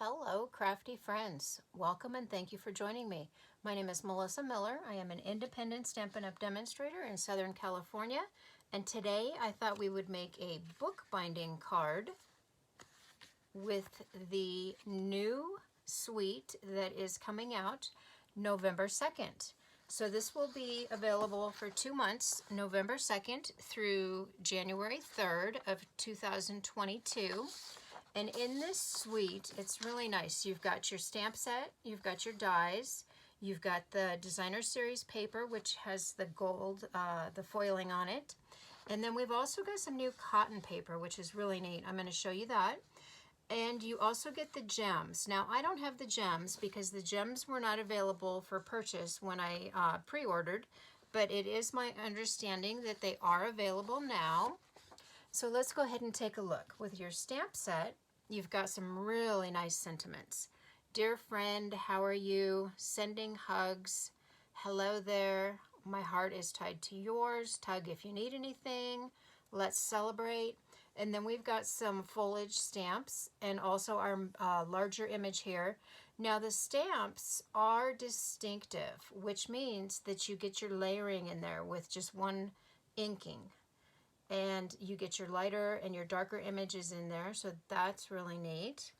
Hello, crafty friends. Welcome and thank you for joining me. My name is Melissa Miller. I am an independent Stampin' Up! Demonstrator in Southern California, and today I thought we would make a bookbinding card with the new suite that is coming out November 2nd. So this will be available for 2 months, November 2nd through January 3rd of 2022. And in this suite, it's really nice. You've got your stamp set, you've got your dies, you've got the designer series paper, which has the gold, the foiling on it. And then we've also got some new cotton paper, which is really neat. I'm going to show you that. And you also get the gems. Now, I don't have the gems because the gems were not available for purchase when I pre-ordered, but it is my understanding that they are available now. So let's go ahead and take a look. With your stamp set, you've got some really nice sentiments. Dear friend, how are you? Sending hugs. Hello there. My heart is tied to yours. Tug if you need anything. Let's celebrate. And then we've got some foliage stamps and also our larger image here. Now the stamps are distinctive, which means that you get your layering in there with just one inking. And you get your lighter and your darker images in there, so that's really neat.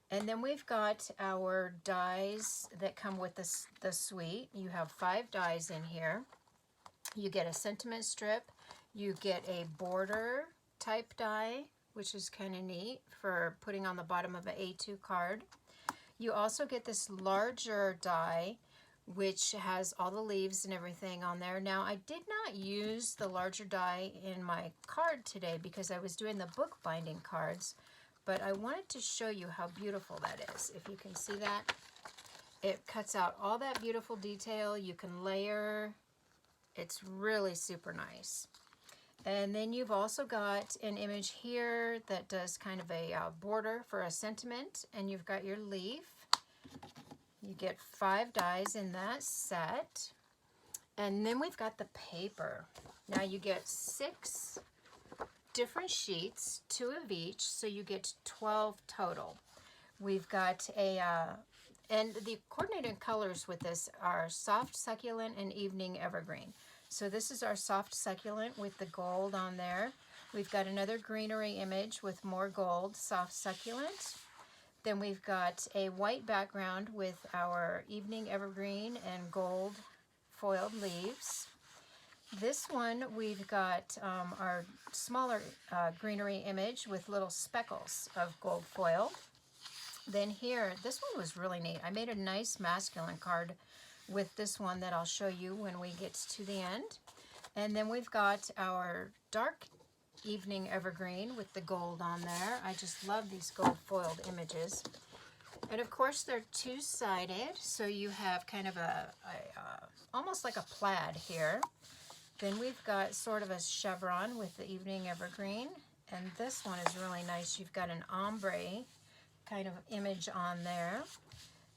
And then we've got our dies that come with the suite. You have 5 dies in here. You get a sentiment strip. You get a border type die, which is kind of neat for putting on the bottom of an A2 card. You also get this larger die, which has all the leaves and everything on there. Now, I did not use the larger die in my card today because I was doing the bookbinding cards, but I wanted to show you how beautiful that is. If you can see that, it cuts out all that beautiful detail. You can layer. It's really super nice. And then you've also got an image here that does kind of a border for a sentiment, and you've got your leaf. You get 5 dies in that set. And then we've got the paper. Now you get 6 different sheets, 2 of each, so you get 12 total. We've got and the coordinated colors with this are soft succulent and evening evergreen. So this is our soft succulent with the gold on there. We've got another greenery image with more gold, soft succulent. Then we've got a white background with our evening evergreen and gold foiled leaves. This one we've got our smaller greenery image with little speckles of gold foil. Then here, this one was really neat. I made a nice masculine card with this one that I'll show you when we get to the end. And then we've got our dark evening evergreen with the gold on there. I just love these gold foiled images. And of course they're two-sided, so you have kind of a almost like a plaid here. Then we've got sort of a chevron with the evening evergreen, and this one is really nice. You've got an ombre kind of image on there.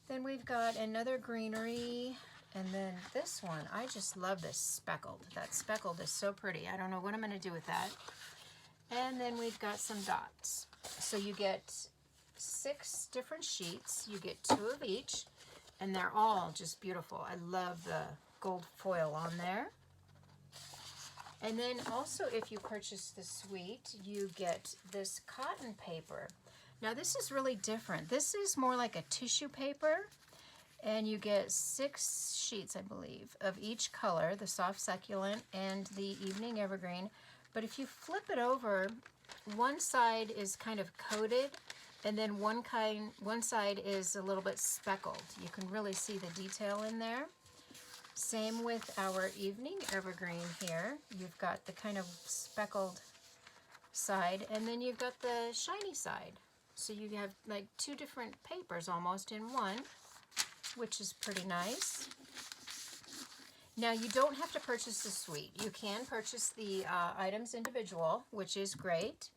Then we've got another greenery, and then this one, I just love this speckled. That speckled is so pretty. I don't know what I'm going to do with that. And then we've got some dots. So you get 6 different sheets. You get 2 of each, and they're all just beautiful. I love the gold foil on there. And then also, if you purchase the suite, you get this cotton paper. Now this is really different. This is more like a tissue paper, and you get 6 sheets, I believe, of each color, the soft succulent and the evening evergreen. But if you flip it over, one side is kind of coated, and then one side is a little bit speckled. You can really see the detail in there. Same with our evening evergreen here. You've got the kind of speckled side, and then you've got the shiny side. So you have like 2 different papers almost in one, which is pretty nice. Now, you don't have to purchase the suite. You can purchase the items individual, which is great.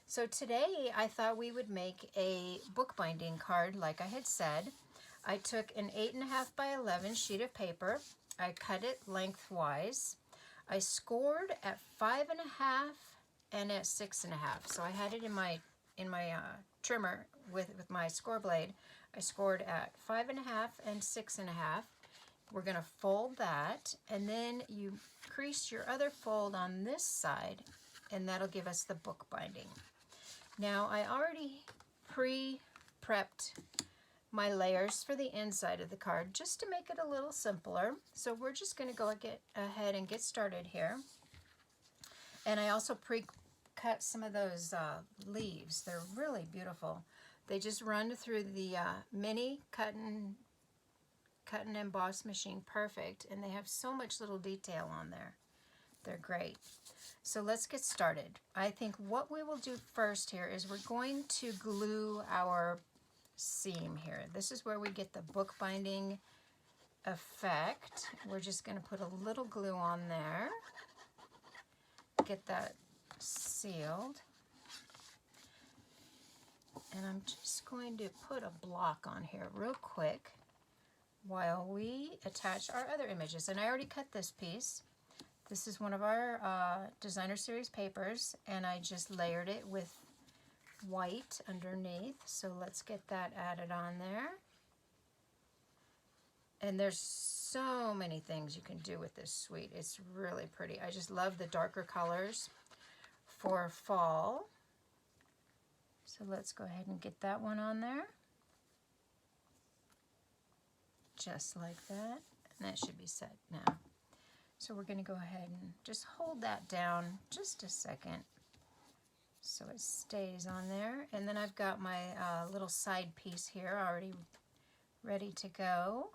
So today, I thought we would make a bookbinding card, like I had said. I took an 8.5 by 11 sheet of paper. I cut it lengthwise. I scored at 5.5 and at 6.5. So I had it in my in my trimmer with my score blade, I scored at 5.5 and 6.5. We're going to fold that, and then you crease your other fold on this side, and that'll give us the book binding. Now, I already pre-prepped my layers for the inside of the card just to make it a little simpler. So we're just going to go ahead and get started here. And I also pre-cut some of those leaves. They're really beautiful. They just run through the mini cut and emboss machine perfect, and they have so much little detail on there. They're great. So let's get started. I think what we will do first here is we're going to glue our seam here. This is where we get the bookbinding effect. We're just going to put a little glue on there. Get that sealed. And I'm just going to put a block on here real quick while we attach our other images. And I already cut this piece. This is one of our designer series papers, and I just layered it with white underneath. So let's get that added on there. And there's so many things you can do with this suite. It's really pretty. I just love the darker colors for fall. So let's go ahead and get that one on there. Just like that. And that should be set now. So we're going to go ahead and just hold that down just a second so it stays on there. And then I've got my little side piece here already ready to go.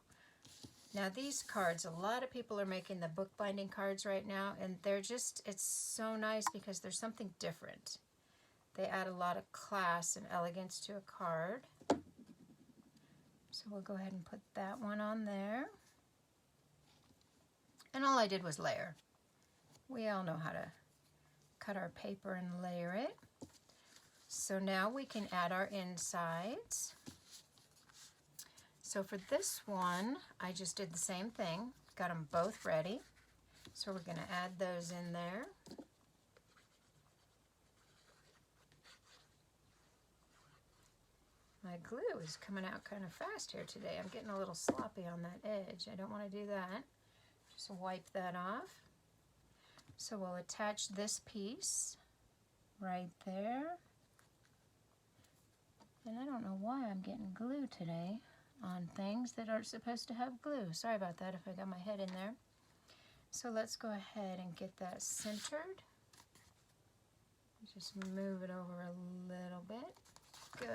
Now these cards, a lot of people are making the bookbinding cards right now, and they're just, it's so nice because there's something different. They add a lot of class and elegance to a card. So we'll go ahead and put that one on there. And all I did was layer. We all know how to cut our paper and layer it. So now we can add our insides. So for this one, I just did the same thing. Got them both ready. So we're going to add those in there. My glue is coming out kind of fast here today. I'm getting a little sloppy on that edge. I don't want to do that. Just wipe that off. So we'll attach this piece right there. And I don't know why I'm getting glue today on things that aren't supposed to have glue. Sorry about that if I got my head in there. So let's go ahead and get that centered. Just move it over a little bit. Good.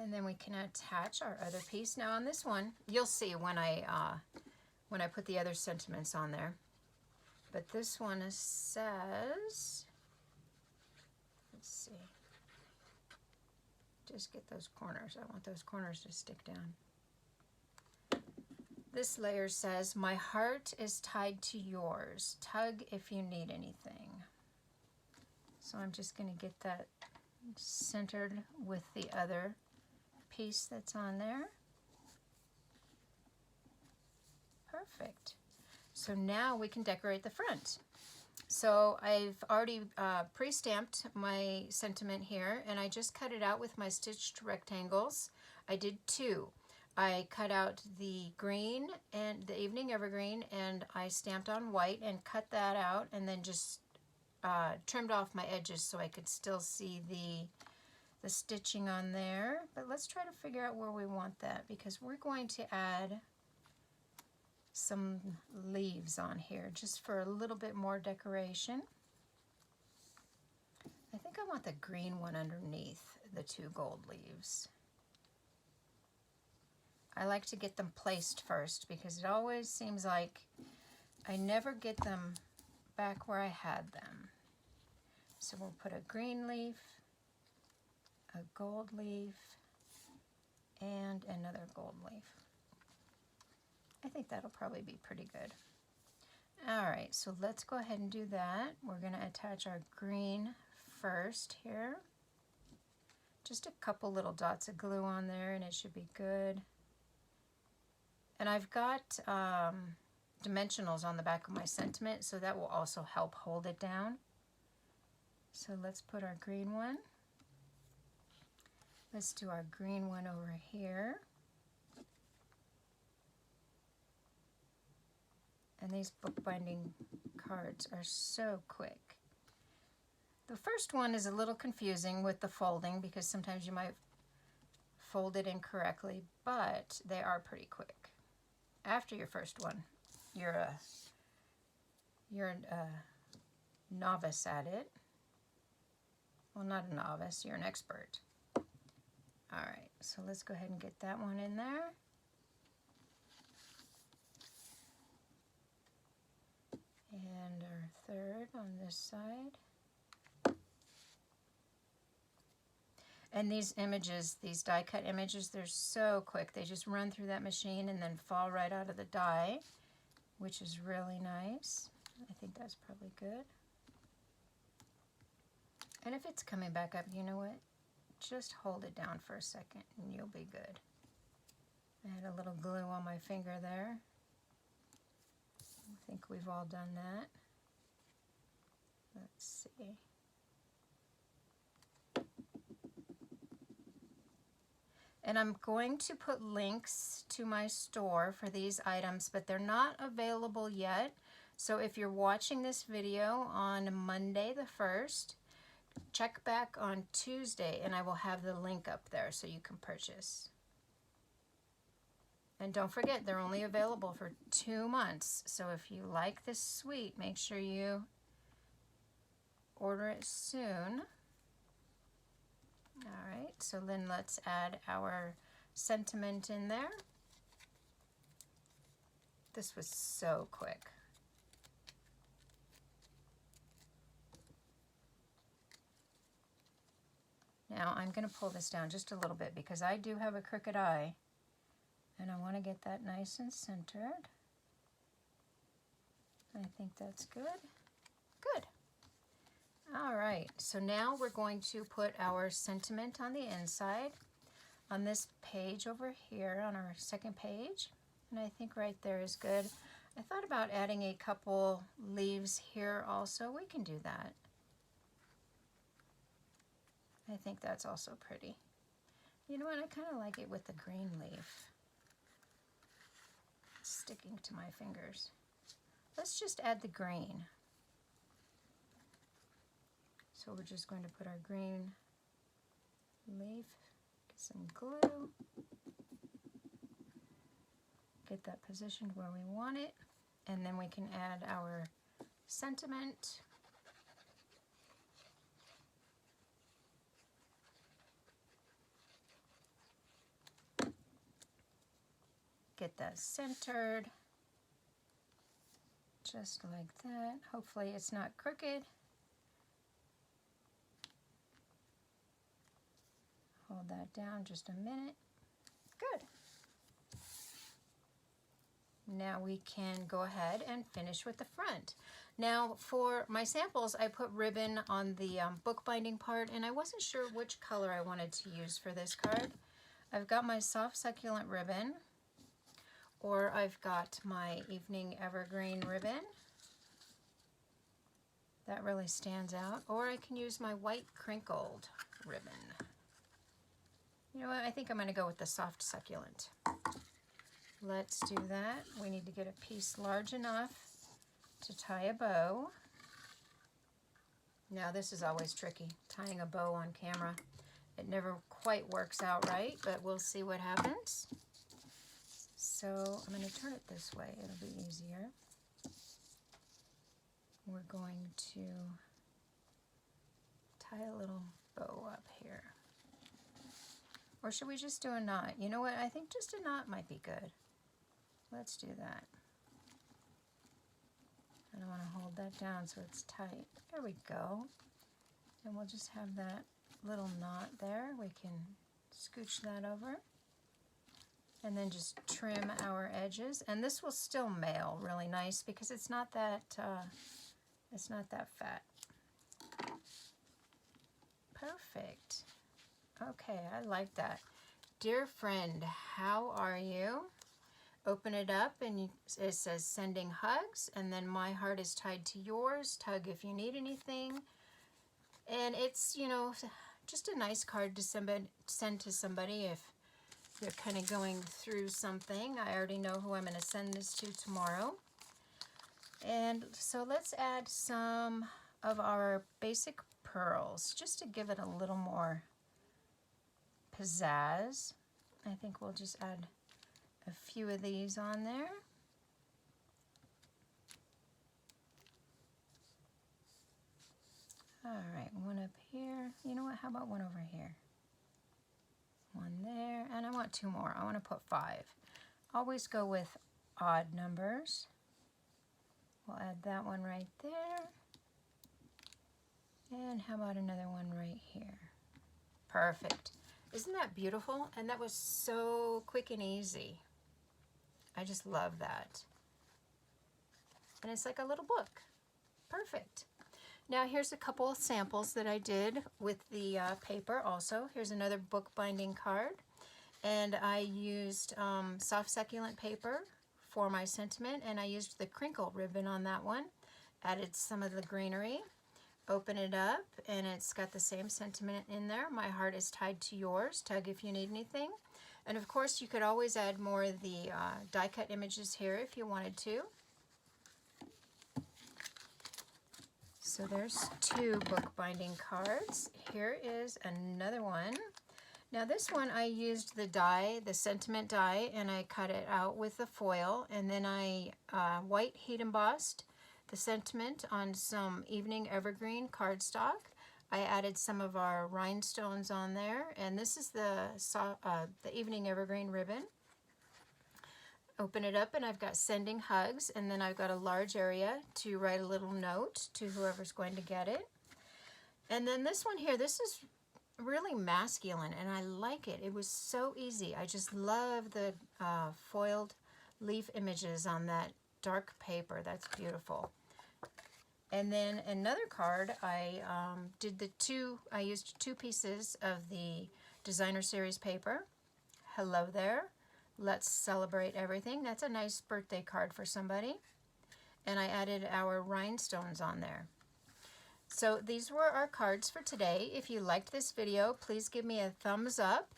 And then we can attach our other piece. Now on this one, you'll see when I put the other sentiments on there. But this one says, let's see, just get those corners. I want those corners to stick down. This layer says, my heart is tied to yours. Tug if you need anything. So I'm just going to get that centered with the other piece that's on there. Perfect. So now we can decorate the front. So I've already pre-stamped my sentiment here, and I just cut it out with my stitched rectangles. I did two. I cut out the green and the evening evergreen, and I stamped on white and cut that out, and then just trimmed off my edges so I could still see the stitching on there. But let's try to figure out where we want that, because we're going to add some leaves on here just for a little bit more decoration. I think I want the green one underneath the two gold leaves. I like to get them placed first because it always seems like I never get them back where I had them. So we'll put a green leaf, a gold leaf, and another gold leaf. I think that'll probably be pretty good. All right, so let's go ahead and do that. We're going to attach our green first here. Just a couple little dots of glue on there and it should be good. And I've got dimensionals on the back of my sentiment, so that will also help hold it down. So let's put our green one. Let's do our green one over here. And these bookbinding cards are so quick. The first one is a little confusing with the folding because sometimes you might fold it incorrectly, but they are pretty quick. After your first one, you're a novice at it. Well, not a novice, you're an expert. All right, so let's go ahead and get that one in there. And our third on this side. And these images, these die cut images, they're so quick. They just run through that machine and then fall right out of the die, which is really nice. I think that's probably good. And if it's coming back up, you know what? Just hold it down for a second and you'll be good. I had a little glue on my finger there. I think we've all done that. Let's see. And I'm going to put links to my store for these items, but they're not available yet. So if you're watching this video on Monday the 1st, check back on Tuesday and I will have the link up there so you can purchase. And don't forget, they're only available for 2 months. So if you like this suite, make sure you order it soon. All right, so then let's add our sentiment in there. This was so quick. Now I'm going to pull this down just a little bit because I do have a crooked eye and I want to get that nice and centered. I think that's good. Good. All right, so now we're going to put our sentiment on the inside on this page over here on our second page. And I think right there is good. I thought about adding a couple leaves here also. We can do that. I think that's also pretty. You know what, I kind of like it with the green leaf. It's sticking to my fingers. Let's just add the green. So we're just going to put our green leaf, get some glue, get that positioned where we want it, and then we can add our sentiment. Get that centered, just like that. Hopefully it's not crooked. Hold that down just a minute. Good. Now we can go ahead and finish with the front. Now for my samples, I put ribbon on the bookbinding part, and I wasn't sure which color I wanted to use for this card. I've got my soft succulent ribbon, or I've got my evening evergreen ribbon. That really stands out. Or I can use my white crinkled ribbon. You know what, I think I'm going to go with the soft succulent. Let's do that. We need to get a piece large enough to tie a bow. Now this is always tricky, tying a bow on camera. It never quite works out right, but we'll see what happens. So I'm going to turn it this way, it'll be easier. We're going to tie a little bow up here. Or should we just do a knot? You know what, I think just a knot might be good. Let's do that. And I want to hold that down so it's tight. There we go. And we'll just have that little knot there. We can scooch that over. And then just trim our edges. And this will still mail really nice because it's not that fat. Perfect. Okay, I like that. Dear friend, how are you? Open it up and it says sending hugs, and then my heart is tied to yours. Tug if you need anything. And it's, you know, just a nice card to send to somebody if they're kind of going through something. I already know who I'm going to send this to tomorrow. And so let's add some of our basic pearls just to give it a little more pizzazz. I think we'll just add a few of these on there. All right, one up here. You know what, how about one over here? One there, and I want two more. I want to put 5. Always go with odd numbers. We'll add that one right there. And how about another one right here? Perfect. Isn't that beautiful? And that was so quick and easy. I just love that. And it's like a little book. Perfect. Now here's a couple of samples that I did with the paper also. Here's another book binding card. And I used soft succulent paper for my sentiment, and I used the crinkle ribbon on that one. Added some of the greenery. Open it up, and it's got the same sentiment in there. My heart is tied to yours. Tug if you need anything. And of course, you could always add more of the die cut images here if you wanted to. So there's 2 book binding cards. Here is another one. Now this one I used the die, the sentiment die, and I cut it out with the foil, and then I white heat embossed the sentiment on some evening evergreen cardstock. I added some of our rhinestones on there, and this is the evening evergreen ribbon. Open it up, and I've got sending hugs, and then I've got a large area to write a little note to whoever's going to get it. And then this one here, this is really masculine, and I like it. It was so easy. I just love the foiled leaf images on that dark paper. That's beautiful. And then another card, I used 2 pieces of the designer series paper. Hello there. Let's celebrate everything. That's a nice birthday card for somebody. And I added our rhinestones on there. So these were our cards for today. If you liked this video, please give me a thumbs up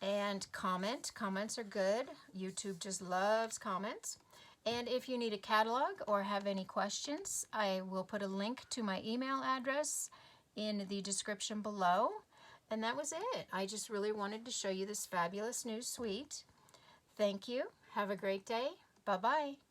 and comment. Comments are good. YouTube just loves comments. And if you need a catalog or have any questions, I will put a link to my email address in the description below. And that was it. I just really wanted to show you this fabulous new suite. Thank you. Have a great day. Bye-bye.